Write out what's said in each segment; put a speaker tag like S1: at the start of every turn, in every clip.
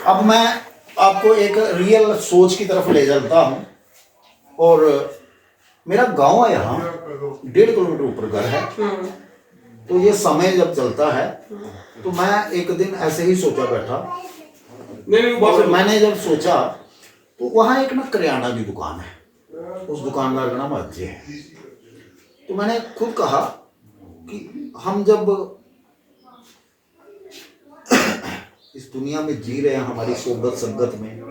S1: अब मैं आपको एक रियल सोच की तरफ ले चलता हूँ। और मेरा गांव है यहाँ 1.5 किलोमीटर ऊपर घर है। तो ये समय जब चलता है तो मैं एक दिन ऐसे ही सोचा बैठा, और मैंने जब सोचा तो वहाँ एक ना करियाना की दुकान है, उस दुकानदार का नाम अजय है। तो मैंने खुद कहा कि हम जब इस दुनिया में जी रहे हैं, हमारी सोबत संगत में,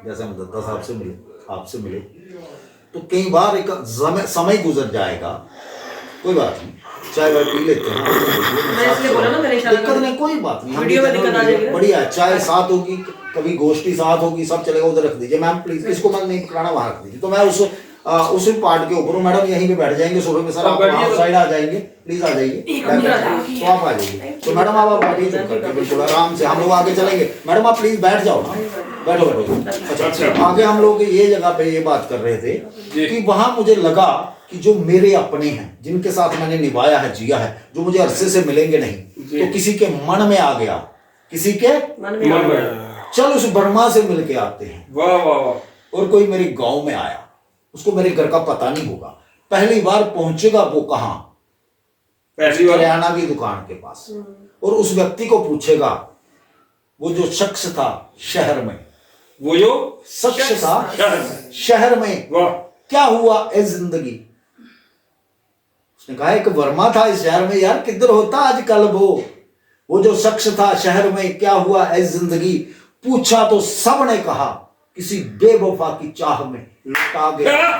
S1: जैसे हम दत्ता साहब से मिले, आपसे मिले, तो कई बार एक समय गुजर जाएगा, कोई बात नहीं, चाय वाय पी लेते हैं, दिक्कत नहीं, कोई बात नहीं, बढ़िया, चाय साथ होगी, कभी गोष्ठी साथ होगी, सब चलेगा, उधर रख दीजिए मैम प्लीज, इसको मैं नहीं पकड़ाना, वहां रख दीजिए। तो मैं उस पार्ट के ऊपर हूँ, मैडम यहीं पे बैठ जाएंगे सोफे में, सर आप वहाँ साइड आ जाएंगे, प्लीज आ जाइए, तो आप आ जाइए। तो मैडम आप बैठिए चुप करके, बिल्कुल आराम से, हम लोग आगे चलेंगे, मैडम आप प्लीज बैठ जाओ ना, बैठो बैठो। अच्छा, आगे हम लोग ये जगह पे ये बात कर रहे थे कि वहां मुझे लगा कि जो मेरे अपने हैं, जिनके साथ मैंने निभाया है, जिया है, जो मुझे अरसे से मिलेंगे नहीं, तो किसी के मन में आ गया, किसी के मन में, चल उस बर्मा से मिल के आते हैं। वाह वाह वाह। और कोई मेरे गांव में आया, उसको मेरे घर का पता नहीं होगा, पहली बार पहुंचेगा वो कहां, करियाना की दुकान के पास, और उस व्यक्ति को पूछेगा, वो जो शख्स था शहर में, वो जो शख्स था शहर में, क्या हुआ ए जिंदगी। उसने कहा एक वर्मा था इस शहर में, यार किधर होता आजकल वो जो शख्स था शहर में, क्या हुआ ए जिंदगी। पूछा तो सब ने कहा किसी बेवफा की चाह में लुटा गया,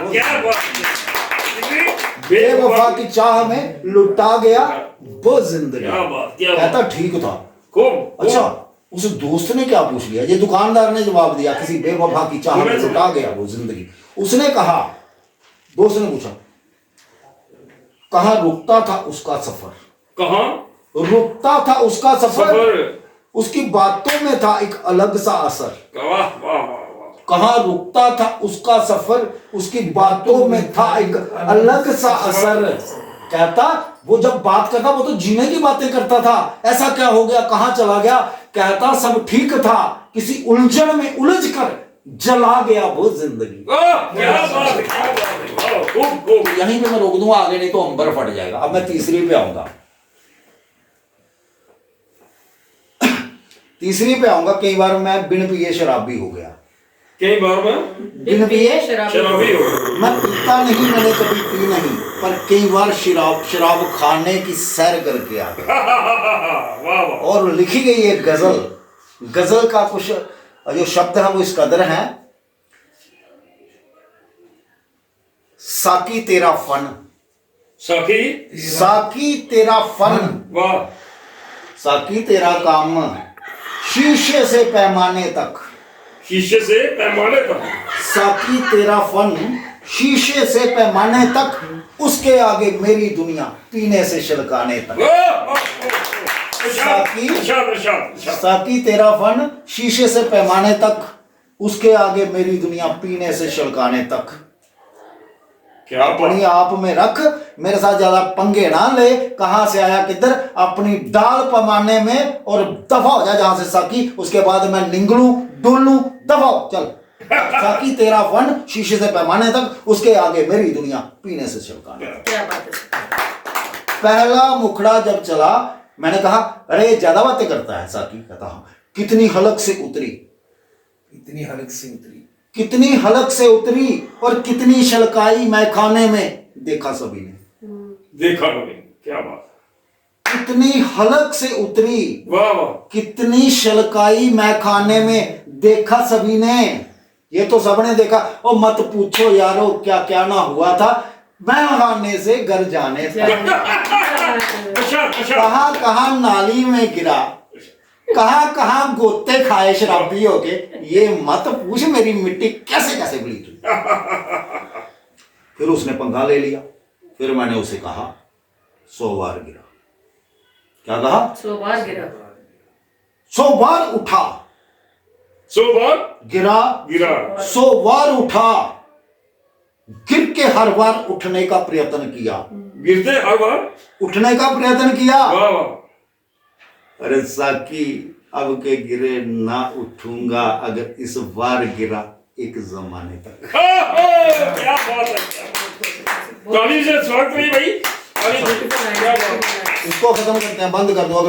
S1: बेवफा की चाह में लुटा गया वो जिंदगी। कहता ठीक था। अच्छा, उस दोस्त ने क्या पूछ लिया, ये दुकानदार ने जवाब दिया किसी बेवफा की चाह में लुटा गया वो जिंदगी। उसने कहा, दोस्त ने पूछा कहाँ रुकता था उसका सफर, कहाँ रुकता था उसका सफर, उसकी बातों में था एक अलग सा असर। कहाँ रुकता था उसका सफर, उसकी बातों में था एक अलग सा असर। कहता वो जब बात करता वो तो जीने की बातें करता था, ऐसा क्या हो गया, कहाँ चला गया। कहता सब ठीक था, किसी उलझन में उलझ कर जला गया वो जिंदगी। यहीं पे मैं रोक दूंगा, आगे नहीं तो अंबर फट जाएगा। अब मैं तीसरी पे आऊंगा, तीसरी पे आऊंगा। कई बार मैं बिन पिए शराबी हो गया,
S2: कई बार मैं
S1: बिन पिए
S2: शराबी हो गया।
S1: मैं पीता नहीं, मैंने कभी पी नहीं, पर कई बार शराब खाने की सैर करके आ गया। और लिखी गई एक गजल, गजल का कुछ जो शब्द है वो इस कदर है, साकी तेरा फन, साकी तेरा फन,
S2: वाह,
S1: साकी तेरा काम, शीशे से पैमाने तक,
S2: शीशे से पैमाने तक,
S1: साकी तेरा फन, शीशे से पैमाने तक, उसके आगे मेरी दुनिया पीने से छलकाने तक। साकी तेरा फन, शीशे से पैमाने तक, उसके आगे मेरी दुनिया पीने से छलकाने तक। अपनी आप में रख, मेरे साथ ज्यादा पंगे ना ले, कहां से आया किधर, अपनी डाल पैमाने में, और दफा हो जा जहां से साकी, उसके बाद मैं निंगलू डुल्लू, दफा हो चल। साकी तेरा फन, शीशे से पैमाने तक, उसके आगे मेरी दुनिया पीने से छलकाने तक। पहला मुखड़ा जब चला, मैंने कहा अरे ज्यादा बातें करता है साकी। कहता हाँ, कितनी हलक से उतरी, कितनी हलक से उतरी, कितनी हलक से उतरी, और कितनी छलकाई मैं खाने में, देखा सभी ने,
S2: देखा नहीं, क्या बात,
S1: कितनी हलक से उतरी,
S2: वाह वाह,
S1: कितनी छलकाई मैं खाने में, देखा सभी ने। ये तो सबने देखा। और मत पूछो यारो क्या क्या ना हुआ था, मैं खाने से घर जाने था। कहां कहां नाली में गिरा, कहां कहां गोते खाए शराबी होके, ये मत पूछ मेरी मिट्टी कैसे कैसे मिली तू। फिर उसने पंगा ले लिया। फिर मैंने उसे कहा 100 बार गिरा। क्या कहा?
S3: 100 बार गिरा,
S1: 100 बार उठा,
S2: 100 बार
S1: गिरा,
S2: गिरा,
S1: 100 बार उठा, गिर के हर बार उठने का प्रयत्न किया,
S2: गिरते हर बार
S1: उठने का प्रयत्न किया।
S2: वाह वाह।
S1: अरे साकी अब के गिरे ना उठूंगा, अगर इस बार गिरा एक जमाने तक।
S2: क्या बात है, क्या बात है। ताली से स्वागत करिए भाई, ताली से, क्या बात है।
S1: इसको खत्म करते हैं, बंद कर दो।